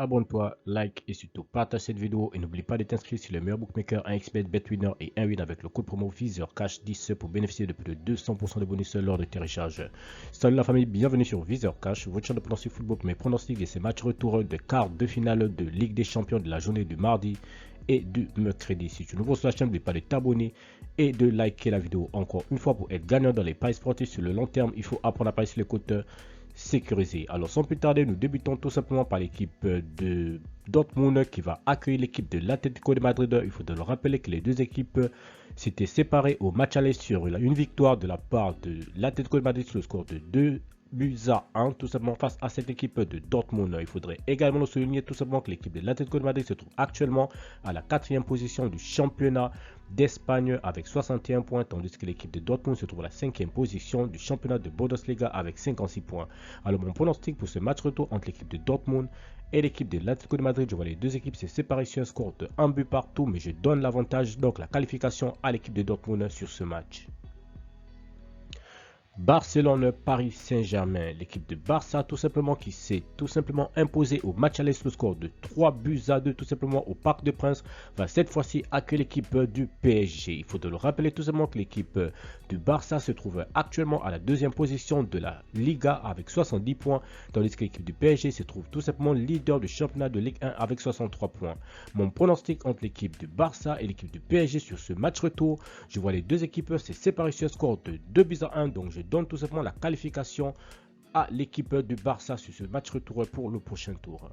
abonne-toi, like et surtout partage cette vidéo et n'oublie pas de t'inscrire sur le meilleur bookmaker 1xBet, BetWinner et 1win avec le code promo VisorCash10 pour bénéficier de plus de 200% de bonus lors de tes recharges. Salut la famille, bienvenue sur VisorCash, votre chaîne de pronostic football pour mes pronostics de ces matchs retour de quart de finale de Ligue des Champions de la journée du mardi et du mercredi. Si tu es nouveau sur la chaîne, n'oublie pas de t'abonner et de liker la vidéo. Encore une fois, pour être gagnant dans les paris sportifs sur le long terme, il faut apprendre à parier sur les côtes sécurisé. Alors sans plus tarder, nous débutons tout simplement par l'équipe de Dortmund qui va accueillir l'équipe de l'Atlético de Madrid. Il faut le rappeler que les deux équipes s'étaient séparées au match aller sur une victoire de la part de l'Atlético de Madrid sur le score de 2-1 tout simplement face à cette équipe de Dortmund. Il faudrait également souligner tout simplement que l'équipe de l'Atlético de Madrid se trouve actuellement à la 4e position du championnat d'Espagne avec 61 points, tandis que l'équipe de Dortmund se trouve à la 5e position du championnat de Bundesliga avec 56 points. Alors mon pronostic pour ce match retour entre l'équipe de Dortmund et l'équipe de l'Atlético de Madrid, je vois les deux équipes se séparer sur un score de 1 but partout, mais je donne l'avantage, donc la qualification à l'équipe de Dortmund sur ce match. Barcelone, Paris Saint-Germain, l'équipe de Barça tout simplement qui s'est tout simplement imposée au match aller sur le score de 3-2 tout simplement au Parc des Princes, va cette fois-ci accueillir l'équipe du PSG. Il faut le rappeler tout simplement que l'équipe du Barça se trouve actuellement à la 2e position de la Liga avec 70 points, tandis que l'équipe du PSG se trouve tout simplement leader du championnat de Ligue 1 avec 63 points. Mon pronostic entre l'équipe du Barça et l'équipe du PSG sur ce match retour, je vois les deux équipes se séparer sur un score de 2-1, donc je donne tout simplement la qualification à l'équipe du Barça sur ce match retour pour le prochain tour.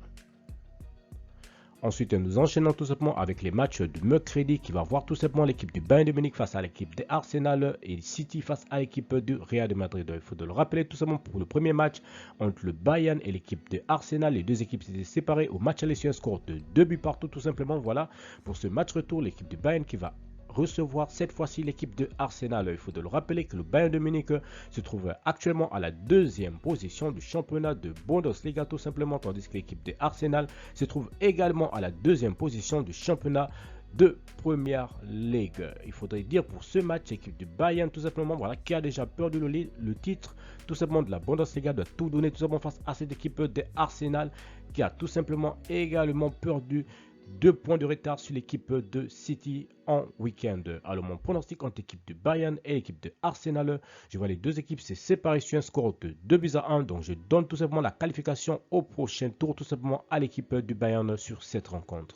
Ensuite, nous enchaînons tout simplement avec les matchs du mercredi qui va voir tout simplement l'équipe du Bayern de Munich face à l'équipe de Arsenal et City face à l'équipe du Real de Madrid. Il faut le rappeler tout simplement pour le premier match entre le Bayern et l'équipe de Arsenal. Les deux équipes s'étaient séparées au match aller sur un score de 2 buts partout tout simplement. Voilà pour ce match retour, l'équipe du Bayern qui va recevoir cette fois-ci l'équipe de Arsenal. Il faut le rappeler que le Bayern de Munich se trouve actuellement à la 2e position du championnat de Bundesliga tout simplement, tandis que l'équipe de Arsenal se trouve également à la 2e position du championnat de Première Ligue. Il faudrait dire pour ce match, l'équipe du Bayern tout simplement, voilà, qui a déjà perdu le titre tout simplement de la Bundesliga, doit tout donner tout simplement face à cette équipe de Arsenal qui a tout simplement également perdu 2 points de retard sur l'équipe de City en week-end. Alors mon pronostic entre l'équipe de Bayern et l'équipe de Arsenal, je vois les deux équipes se séparer sur un score de 2-1, donc je donne tout simplement la qualification au prochain tour tout simplement à l'équipe du Bayern sur cette rencontre.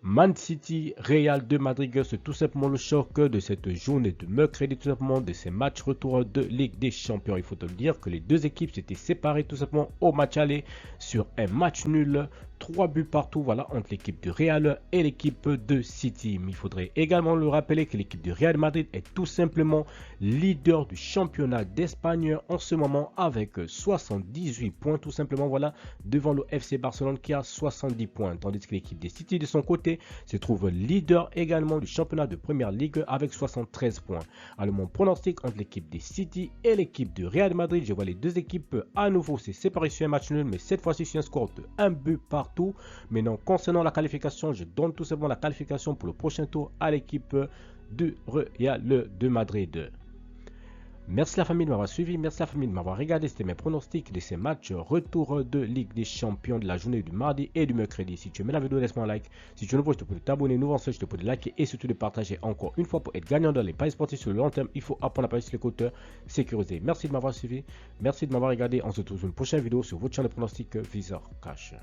Man City, Real de Madrid, c'est tout simplement le choc de cette journée de mercredi, tout simplement de ces matchs retour de Ligue des Champions. Il faut te le dire que les deux équipes s'étaient séparées tout simplement au match aller sur un match nul. 3 buts partout, voilà, entre l'équipe du Real et l'équipe de City. Mais il faudrait également le rappeler que l'équipe du Real Madrid est tout simplement leader du championnat d'Espagne en ce moment avec 78 points tout simplement, voilà, devant le FC Barcelone qui a 70 points. Tandis que l'équipe des City de son côté se trouve leader également du championnat de Première Ligue avec 73 points. Alors mon pronostic entre l'équipe des City et l'équipe du Real Madrid, je vois les deux équipes à nouveau se séparer sur un match nul, mais cette fois-ci sur un score de 1 but partout. Maintenant, concernant la qualification, je donne tout simplement la qualification pour le prochain tour à l'équipe du Real de Madrid. Merci la famille de m'avoir suivi, merci la famille de m'avoir regardé, c'était mes pronostics de ces matchs retour de Ligue des Champions de la journée du mardi et du mercredi. Si tu aimes la vidéo, laisse-moi un like. Si tu es nouveau, je te prie de t'abonner, nouveau en ce, je te prie de liker et surtout de partager encore une fois pour être gagnant dans les paris sportifs sur le long terme. Il faut apprendre à parier sur les côtes sécurisés. Merci de m'avoir suivi, merci de m'avoir regardé. On se retrouve dans une prochaine vidéo sur votre chaîne de pronostics VisorCash.